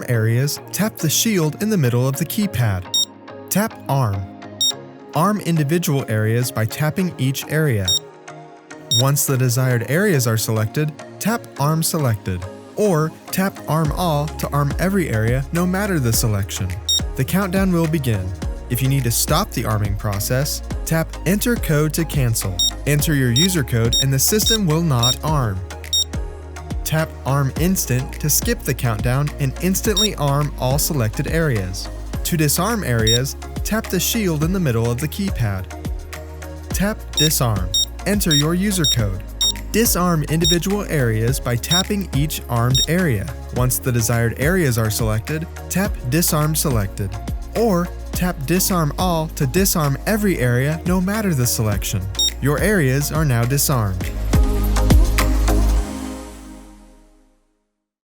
areas, tap the shield in the middle of the keypad. Tap Arm. Arm individual areas by tapping each area. Once the desired areas are selected, tap Arm Selected, or tap Arm All to arm every area no matter the selection. The countdown will begin. If you need to stop the arming process, tap Enter Code to cancel. Enter your user code and the system will not arm. Tap Arm Instant to skip the countdown and instantly arm all selected areas. To disarm areas, tap the shield in the middle of the keypad. Tap Disarm. Enter your user code. Disarm individual areas by tapping each armed area. Once the desired areas are selected, tap Disarm Selected, or tap Disarm All to disarm every area no matter the selection. Your areas are now disarmed.